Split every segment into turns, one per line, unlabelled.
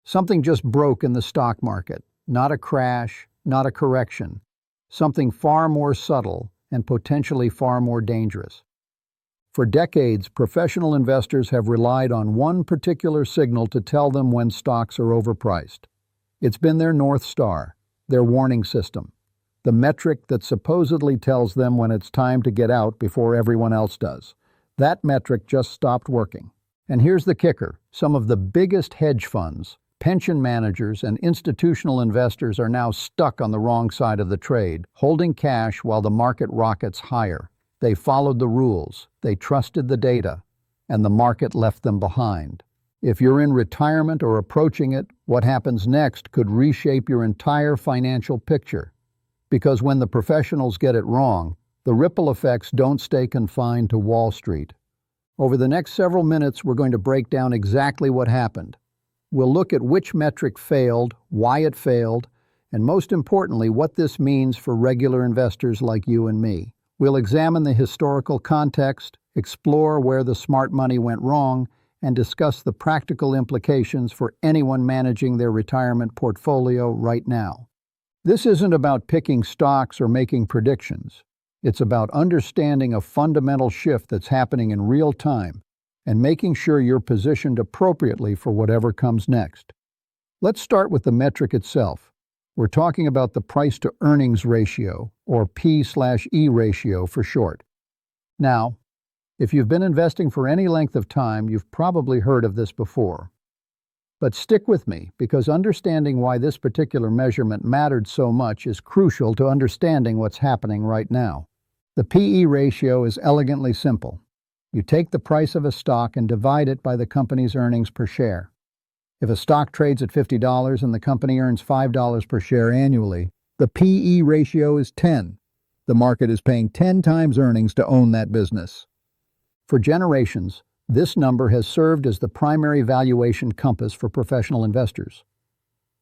Something just broke in the stock market. Not a crash, not a correction. Something far more subtle and potentially far more dangerous. For decades, professional investors have relied on one particular signal to tell them when stocks are overpriced. It's been their North Star, their warning system, the metric that supposedly tells them when it's time to get out before everyone else does. That metric just stopped working. And here's the kicker: some of the biggest hedge funds, pension managers, and institutional investors are now stuck on the wrong side of the trade, holding cash while the market rockets higher. They followed the rules, they trusted the data, and the market left them behind. If you're in retirement or approaching it, what happens next could reshape your entire financial picture. Because when the professionals get it wrong, the ripple effects don't stay confined to Wall Street. Over the next several minutes, we're going to break down exactly what happened. We'll look at which metric failed, why it failed, and most importantly, what this means for regular investors like you and me. We'll examine the historical context, explore where the smart money went wrong, and discuss the practical implications for anyone managing their retirement portfolio right now. This isn't about picking stocks or making predictions. It's about understanding a fundamental shift that's happening in real time and making sure you're positioned appropriately for whatever comes next. Let's start with the metric itself. We're talking about the price-to-earnings ratio, or P/E ratio for short. Now, if you've been investing for any length of time, you've probably heard of this before. But stick with me, because understanding why this particular measurement mattered so much is crucial to understanding what's happening right now. The P/E ratio is elegantly simple. You take the price of a stock and divide it by the company's earnings per share. If a stock trades at $50 and the company earns $5 per share annually, the P/E ratio is 10. The market is paying 10 times earnings to own that business. For generations, this number has served as the primary valuation compass for professional investors.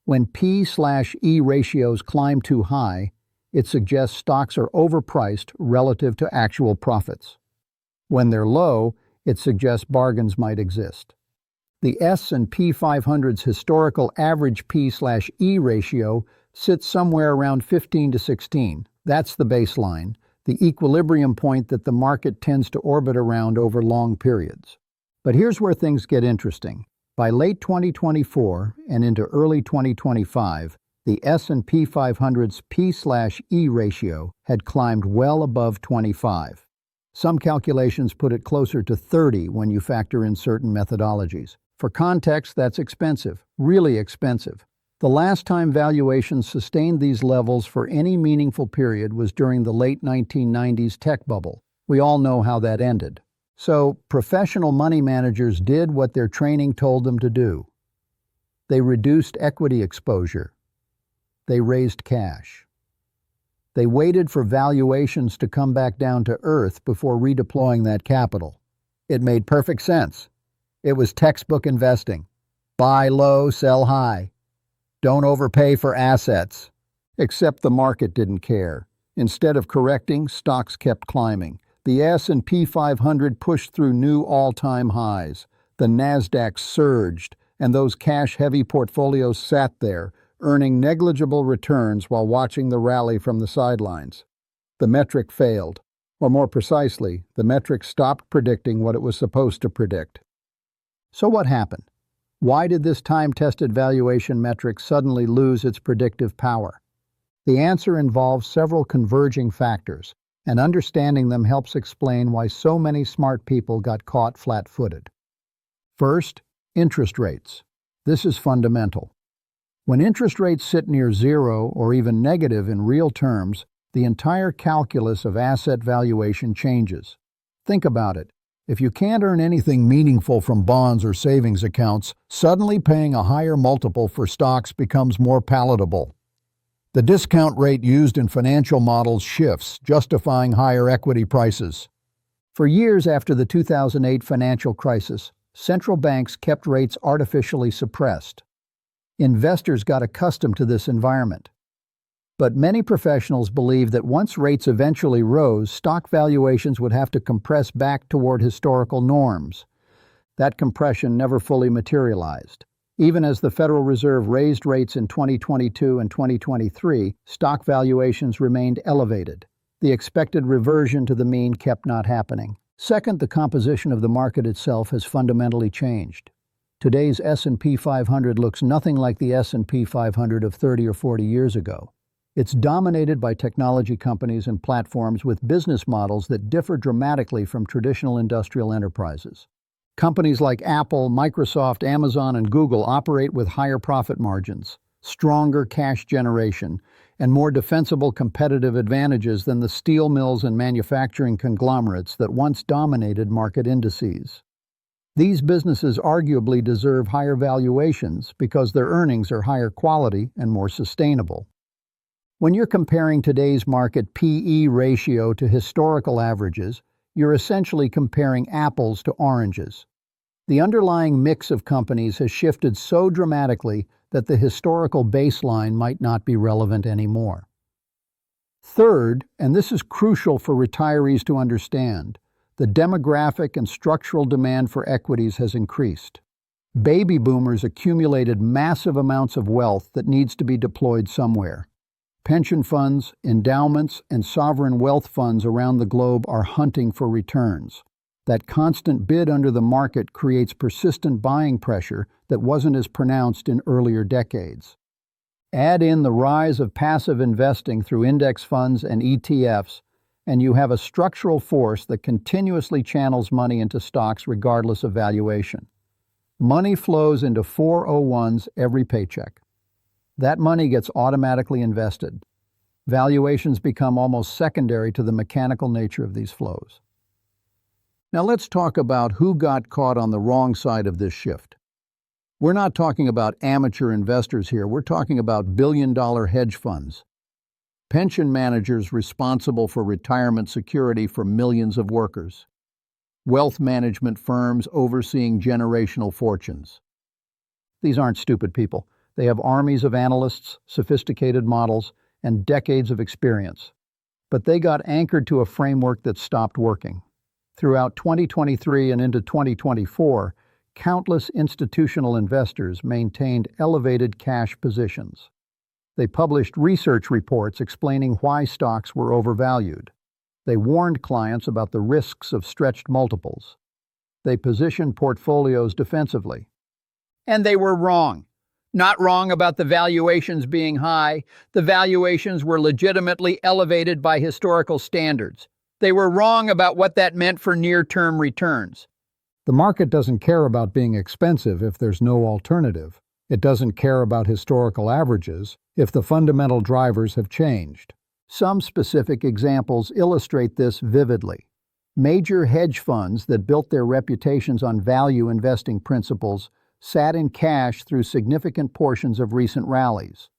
When P/E ratios climb too high, it suggests stocks are overpriced relative to actual profits. When they're low, it suggests bargains might exist. The S&P 500's historical average P/E ratio sits somewhere around 15 to 16. That's the baseline, the equilibrium point that the market tends to orbit around over long periods. But here's where things get interesting. By late 2024 and into early 2025, the S&P 500's P/E ratio had climbed well above 25. Some calculations put it closer to 30 when you factor in certain methodologies. For context, that's expensive, really expensive. The last time valuations sustained these levels for any meaningful period was during the late 1990s tech bubble. We all know how that ended. So, professional money managers did what their training told them to do. They reduced equity exposure. They raised cash. They waited for valuations to come back down to earth before redeploying that capital. It made perfect sense. It was textbook investing. Buy low, sell high. Don't overpay for assets. Except the market didn't care. Instead of correcting, stocks kept climbing. The S&P 500 pushed through new all-time highs. The Nasdaq surged, and those cash-heavy portfolios sat there, earning negligible returns while watching the rally from the sidelines. The metric failed. Or more precisely, the metric stopped predicting what it was supposed to predict. So what happened? Why did this time-tested valuation metric suddenly lose its predictive power? The answer involves several converging factors, and understanding them helps explain why so many smart people got caught flat-footed. First, interest rates. This is fundamental. When interest rates sit near zero or even negative in real terms, the entire calculus of asset valuation changes. Think about it. If you can't earn anything meaningful from bonds or savings accounts, suddenly paying a higher multiple for stocks becomes more palatable. The discount rate used in financial models shifts, justifying higher equity prices. For years after the 2008 financial crisis, central banks kept rates artificially suppressed. Investors got accustomed to this environment. But many professionals believed that once rates eventually rose, stock valuations would have to compress back toward historical norms. That compression never fully materialized. Even as the Federal Reserve raised rates in 2022 and 2023, stock valuations remained elevated. The expected reversion to the mean kept not happening. Second, the composition of the market itself has fundamentally changed. Today's S&P 500 looks nothing like the S&P 500 of 30 or 40 years ago. It's dominated by technology companies and platforms with business models that differ dramatically from traditional industrial enterprises. Companies like Apple, Microsoft, Amazon, and Google operate with higher profit margins, stronger cash generation, and more defensible competitive advantages than the steel mills and manufacturing conglomerates that once dominated market indices. These businesses arguably deserve higher valuations because their earnings are higher quality and more sustainable. When you're comparing today's market P/E ratio to historical averages, you're essentially comparing apples to oranges. The underlying mix of companies has shifted so dramatically that the historical baseline might not be relevant anymore. Third, and this is crucial for retirees to understand, the demographic and structural demand for equities has increased. Baby boomers accumulated massive amounts of wealth that needs to be deployed somewhere. Pension funds, endowments, and sovereign wealth funds around the globe are hunting for returns. That constant bid under the market creates persistent buying pressure that wasn't as pronounced in earlier decades. Add in the rise of passive investing through index funds and ETFs, and you have a structural force that continuously channels money into stocks regardless of valuation. Money flows into 401s every paycheck. That money gets automatically invested. Valuations become almost secondary to the mechanical nature of these flows. Now let's talk about who got caught on the wrong side of this shift. We're not talking about amateur investors here, we're talking about billion-dollar hedge funds. Pension managers responsible for retirement security for millions of workers. Wealth management firms overseeing generational fortunes. These aren't stupid people. They have armies of analysts, sophisticated models, and decades of experience. But they got anchored to a framework that stopped working. Throughout 2023 and into 2024, countless institutional investors maintained elevated cash positions. They published research reports explaining why stocks were overvalued. They warned clients about the risks of stretched multiples. They positioned portfolios defensively. And they were wrong. Not wrong about the valuations being high. The valuations were legitimately elevated by historical standards. They were wrong about what that meant for near-term returns. The market doesn't care about being expensive if there's no alternative. It doesn't care about historical averages if the fundamental drivers have changed. Some specific examples illustrate this vividly. Major hedge funds that built their reputations on value investing principles sat in cash through significant portions of recent rallies.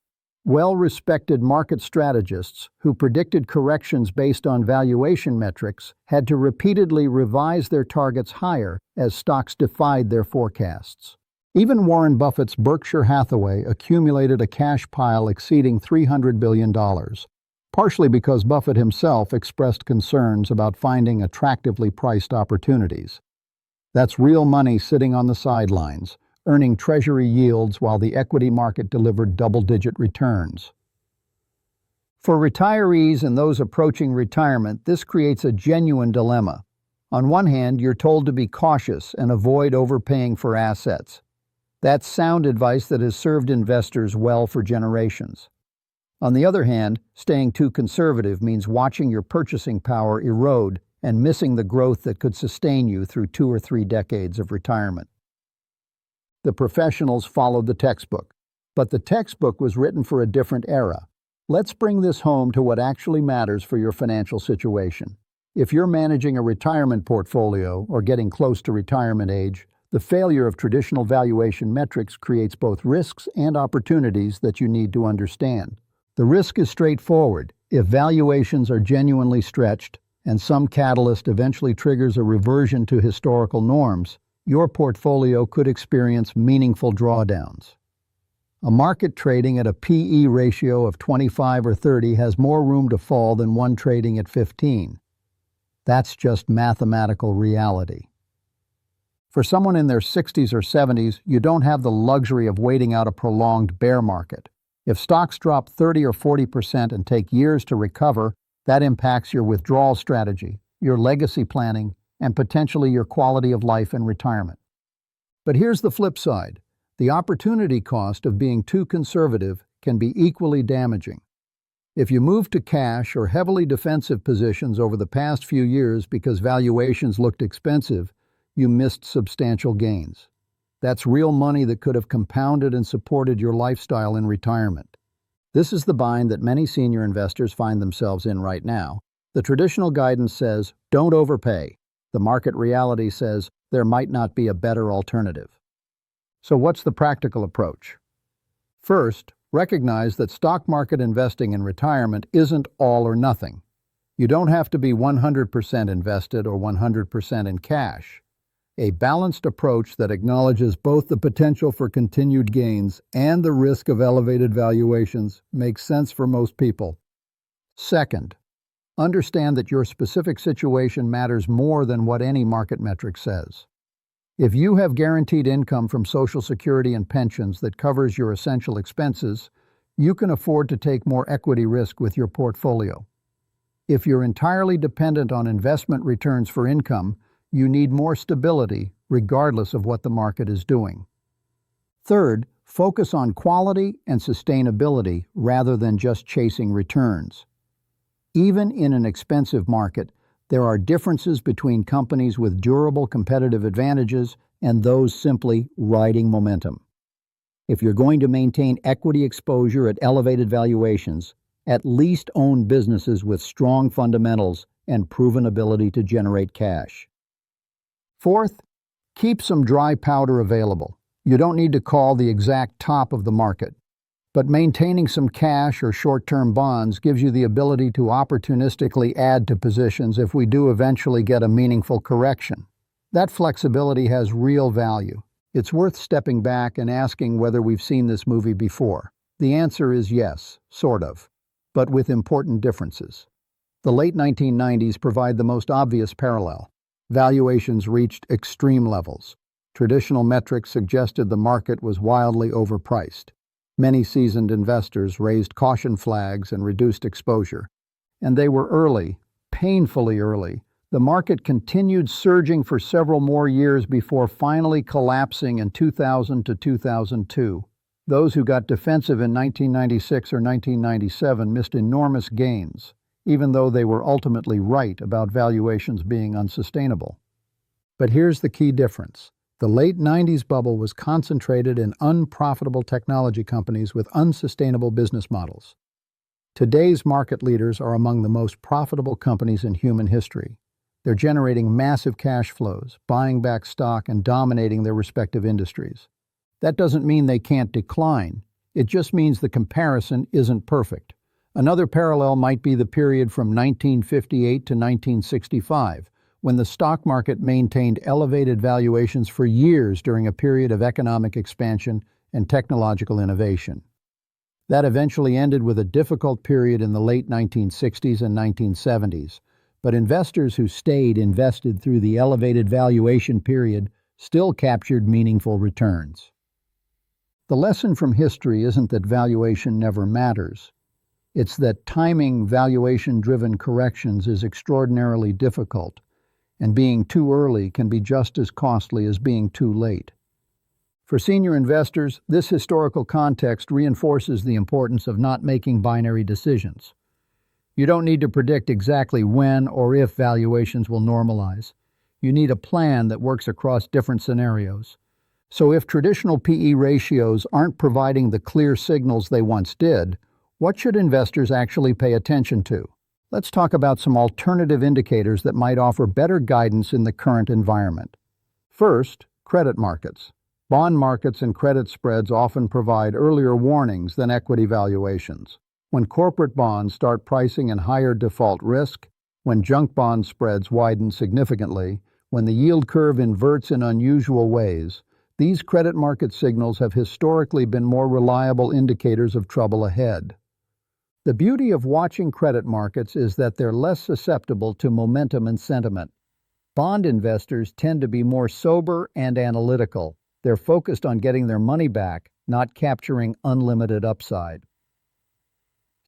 Well-respected market strategists who predicted corrections based on valuation metrics had to repeatedly revise their targets higher as stocks defied their forecasts. Even Warren Buffett's Berkshire Hathaway accumulated a cash pile exceeding $300 billion, partially because Buffett himself expressed concerns about finding attractively priced opportunities. That's real money sitting on the sidelines, earning treasury yields while the equity market delivered double-digit returns. For retirees and those approaching retirement, this creates a genuine dilemma. On one hand, you're told to be cautious and avoid overpaying for assets. That's sound advice that has served investors well for generations. On the other hand, staying too conservative means watching your purchasing power erode and missing the growth that could sustain you through 2 or 3 decades of retirement. The professionals followed the textbook, but the textbook was written for a different era. Let's bring this home to what actually matters for your financial situation. If you're managing a retirement portfolio or getting close to retirement age, the failure of traditional valuation metrics creates both risks and opportunities that you need to understand. The risk is straightforward. If valuations are genuinely stretched, and some catalyst eventually triggers a reversion to historical norms, your portfolio could experience meaningful drawdowns. A market trading at a P/E ratio of 25 or 30 has more room to fall than one trading at 15. That's just mathematical reality. For someone in their 60s or 70s, you don't have the luxury of waiting out a prolonged bear market. If stocks drop 30 or 40% and take years to recover, that impacts your withdrawal strategy, your legacy planning, and potentially your quality of life in retirement. But here's the flip side. The opportunity cost of being too conservative can be equally damaging. If you move to cash or heavily defensive positions over the past few years because valuations looked expensive, you missed substantial gains. That's real money that could have compounded and supported your lifestyle in retirement. This is the bind that many senior investors find themselves in right now. The traditional guidance says, don't overpay. The market reality says, there might not be a better alternative. So what's the practical approach? First, recognize that stock market investing in retirement isn't all or nothing. You don't have to be 100% invested or 100% in cash. A balanced approach that acknowledges both the potential for continued gains and the risk of elevated valuations makes sense for most people. Second, understand that your specific situation matters more than what any market metric says. If you have guaranteed income from Social Security and pensions that covers your essential expenses, you can afford to take more equity risk with your portfolio. If you're entirely dependent on investment returns for income, you need more stability regardless of what the market is doing. Third, focus on quality and sustainability rather than just chasing returns. Even in an expensive market, there are differences between companies with durable competitive advantages and those simply riding momentum. If you're going to maintain equity exposure at elevated valuations, at least own businesses with strong fundamentals and proven ability to generate cash. Fourth, keep some dry powder available. You don't need to call the exact top of the market, but maintaining some cash or short-term bonds gives you the ability to opportunistically add to positions if we do eventually get a meaningful correction. That flexibility has real value. It's worth stepping back and asking whether we've seen this movie before. The answer is yes, sort of, but with important differences. The late 1990s provide the most obvious parallel. Valuations reached extreme levels. Traditional metrics suggested the market was wildly overpriced. Many seasoned investors raised caution flags and reduced exposure. And they were early, painfully early. The market continued surging for several more years before finally collapsing in 2000 to 2002. Those who got defensive in 1996 or 1997 missed enormous gains, even though they were ultimately right about valuations being unsustainable. But here's the key difference. The late 90s bubble was concentrated in unprofitable technology companies with unsustainable business models. Today's market leaders are among the most profitable companies in human history. They're generating massive cash flows, buying back stock, and dominating their respective industries. That doesn't mean they can't decline. It just means the comparison isn't perfect. Another parallel might be the period from 1958 to 1965, when the stock market maintained elevated valuations for years during a period of economic expansion and technological innovation. That eventually ended with a difficult period in the late 1960s and 1970s, but investors who stayed invested through the elevated valuation period still captured meaningful returns. The lesson from history isn't that valuation never matters. It's that timing valuation-driven corrections is extraordinarily difficult, and being too early can be just as costly as being too late. For senior investors, this historical context reinforces the importance of not making binary decisions. You don't need to predict exactly when or if valuations will normalize. You need a plan that works across different scenarios. So if traditional PE ratios aren't providing the clear signals they once did, what should investors actually pay attention to? Let's talk about some alternative indicators that might offer better guidance in the current environment. First, credit markets. Bond markets and credit spreads often provide earlier warnings than equity valuations. When corporate bonds start pricing in higher default risk, when junk bond spreads widen significantly, when the yield curve inverts in unusual ways, these credit market signals have historically been more reliable indicators of trouble ahead. The beauty of watching credit markets is that they're less susceptible to momentum and sentiment. Bond investors tend to be more sober and analytical. They're focused on getting their money back, not capturing unlimited upside.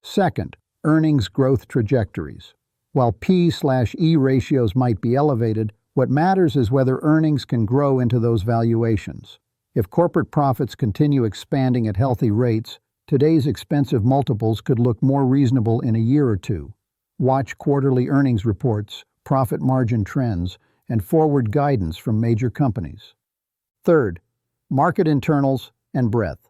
Second, earnings growth trajectories. While P/E ratios might be elevated, what matters is whether earnings can grow into those valuations. If corporate profits continue expanding at healthy rates, today's expensive multiples could look more reasonable in a year or two. Watch quarterly earnings reports, profit margin trends, and forward guidance from major companies. Third, market internals and breadth.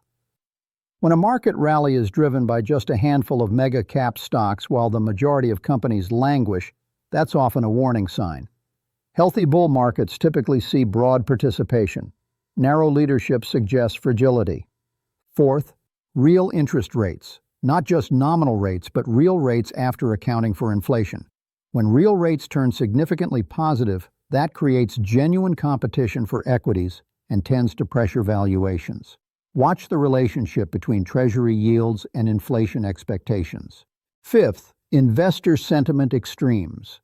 When a market rally is driven by just a handful of mega-cap stocks while the majority of companies languish, that's often a warning sign. Healthy bull markets typically see broad participation. Narrow leadership suggests fragility. Fourth, real interest rates. Not just nominal rates, but real rates after accounting for inflation. When real rates turn significantly positive, that creates genuine competition for equities and tends to pressure valuations. Watch the relationship between Treasury yields and inflation expectations. Fifth, investor sentiment extremes.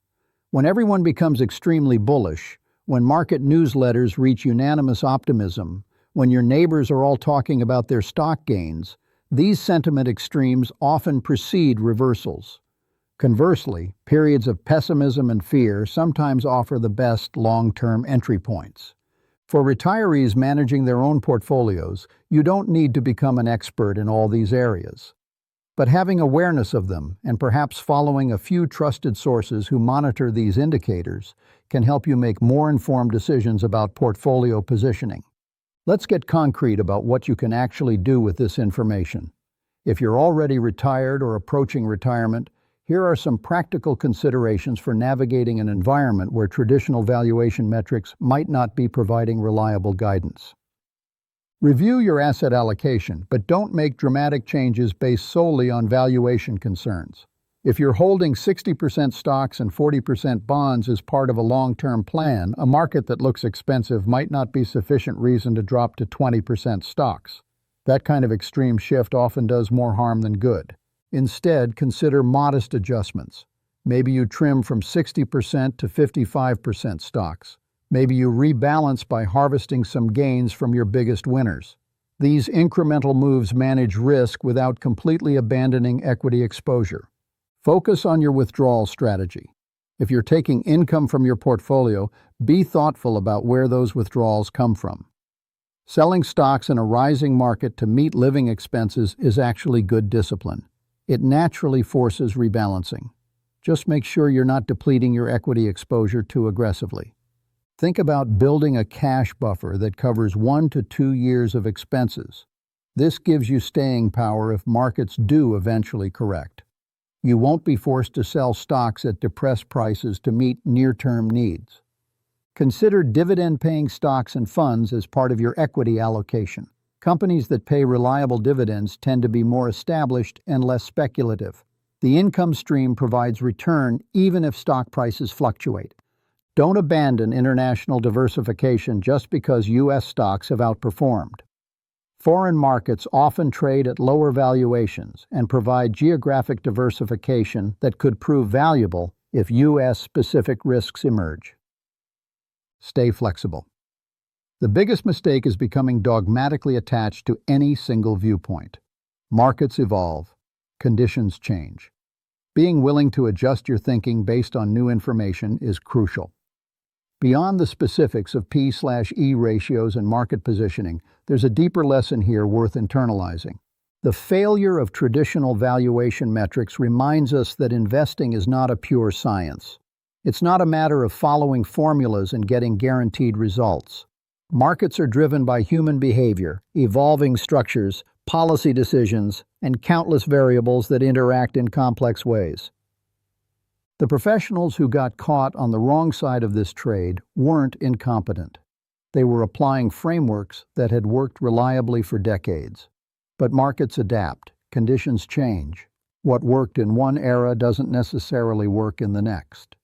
When everyone becomes extremely bullish, when market newsletters reach unanimous optimism, when your neighbors are all talking about their stock gains, these sentiment extremes often precede reversals. Conversely, periods of pessimism and fear sometimes offer the best long-term entry points. For retirees managing their own portfolios, you don't need to become an expert in all these areas. But having awareness of them, and perhaps following a few trusted sources who monitor these indicators, can help you make more informed decisions about portfolio positioning. Let's get concrete about what you can actually do with this information. If you're already retired or approaching retirement, here are some practical considerations for navigating an environment where traditional valuation metrics might not be providing reliable guidance. Review your asset allocation, but don't make dramatic changes based solely on valuation concerns. If you're holding 60% stocks and 40% bonds as part of a long-term plan, a market that looks expensive might not be sufficient reason to drop to 20% stocks. That kind of extreme shift often does more harm than good. Instead, consider modest adjustments. Maybe you trim from 60% to 55% stocks. Maybe you rebalance by harvesting some gains from your biggest winners. These incremental moves manage risk without completely abandoning equity exposure. Focus on your withdrawal strategy. If you're taking income from your portfolio, be thoughtful about where those withdrawals come from. Selling stocks in a rising market to meet living expenses is actually good discipline. It naturally forces rebalancing. Just make sure you're not depleting your equity exposure too aggressively. Think about building a cash buffer that covers 1 to 2 years of expenses. This gives you staying power if markets do eventually correct. You won't be forced to sell stocks at depressed prices to meet near-term needs. Consider dividend-paying stocks and funds as part of your equity allocation. Companies that pay reliable dividends tend to be more established and less speculative. The income stream provides return even if stock prices fluctuate. Don't abandon international diversification just because U.S. stocks have outperformed. Foreign markets often trade at lower valuations and provide geographic diversification that could prove valuable if U.S.-specific risks emerge. Stay flexible. The biggest mistake is becoming dogmatically attached to any single viewpoint. Markets evolve. Conditions change. Being willing to adjust your thinking based on new information is crucial. Beyond the specifics of P/E ratios and market positioning, there's a deeper lesson here worth internalizing. The failure of traditional valuation metrics reminds us that investing is not a pure science. It's not a matter of following formulas and getting guaranteed results. Markets are driven by human behavior, evolving structures, policy decisions, and countless variables that interact in complex ways. The professionals who got caught on the wrong side of this trade weren't incompetent. They were applying frameworks that had worked reliably for decades. But markets adapt, conditions change. What worked in one era doesn't necessarily work in the next.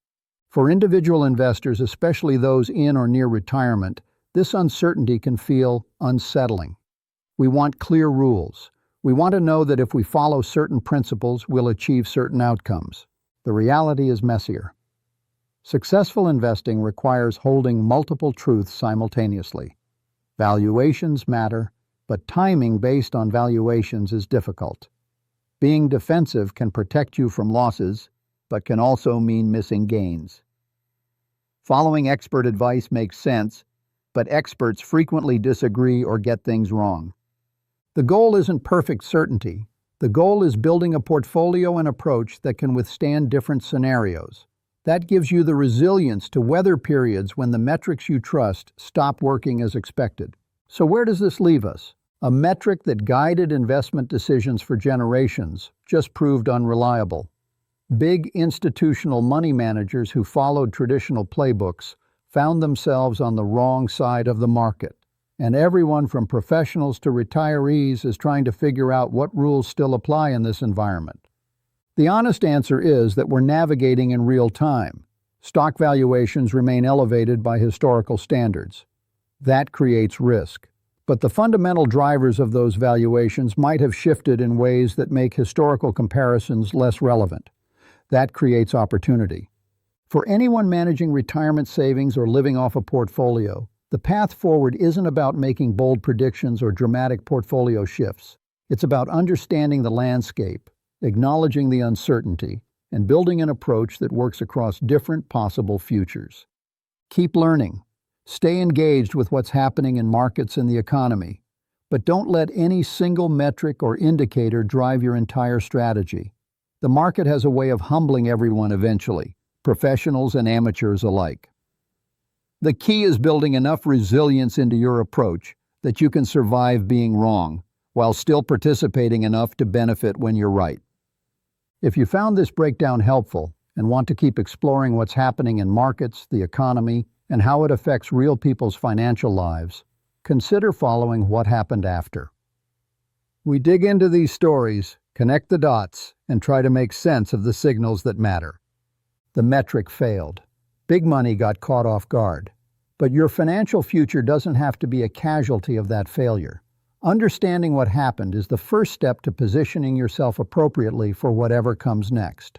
For individual investors, especially those in or near retirement, this uncertainty can feel unsettling. We want clear rules. We want to know that if we follow certain principles, we'll achieve certain outcomes. The reality is messier. Successful investing requires holding multiple truths simultaneously. Valuations matter, but timing based on valuations is difficult. Being defensive can protect you from losses, but can also mean missing gains. Following expert advice makes sense, but experts frequently disagree or get things wrong. The goal isn't perfect certainty. The goal is building a portfolio and approach that can withstand different scenarios. That gives you the resilience to weather periods when the metrics you trust stop working as expected. So where does this leave us? A metric that guided investment decisions for generations just proved unreliable. Big institutional money managers who followed traditional playbooks found themselves on the wrong side of the market. And everyone from professionals to retirees is trying to figure out what rules still apply in this environment. The honest answer is that we're navigating in real time. Stock valuations remain elevated by historical standards. That creates risk. But the fundamental drivers of those valuations might have shifted in ways that make historical comparisons less relevant. That creates opportunity. For anyone managing retirement savings or living off a portfolio, the path forward isn't about making bold predictions or dramatic portfolio shifts. It's about understanding the landscape, acknowledging the uncertainty, and building an approach that works across different possible futures. Keep learning. Stay engaged with what's happening in markets and the economy, but don't let any single metric or indicator drive your entire strategy. The market has a way of humbling everyone eventually, professionals and amateurs alike. The key is building enough resilience into your approach that you can survive being wrong, while still participating enough to benefit when you're right. If you found this breakdown helpful and want to keep exploring what's happening in markets, the economy, and how it affects real people's financial lives, consider following What Happened After. We dig into these stories, connect the dots, and try to make sense of the signals that matter. The metric failed. Big money got caught off guard. But your financial future doesn't have to be a casualty of that failure. Understanding what happened is the first step to positioning yourself appropriately for whatever comes next.